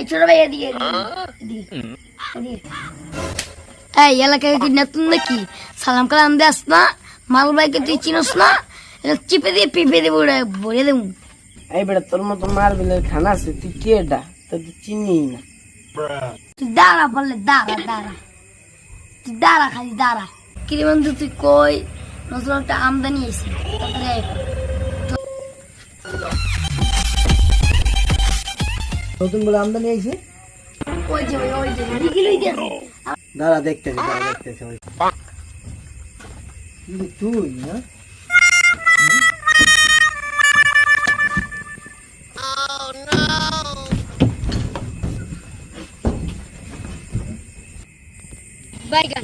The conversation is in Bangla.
এই ছোট ভাই এদিকে এই এলাকায় কি নতুন নাকি সালাম কালাম দেস না মাল ভাইকে তুই চিনস না চিপে দিয়ে পিপে দিয়ে ভরে দেবো এই বেটা তোর মতো মার বিলে খানা আছে তুই কে ডা তোর চিনি না তুই দাঁড়া বললে দাঁড়া তুই দাঁড়া খালি দাঁড়া কিরে বন্ধু তুই কই নতুন একটা আমদানি এসে নতুন বলে আমদানি আইছে ওই যে লিখিলই দিয়েছে দাঁড়া দেখতেছি তুই না বাইগান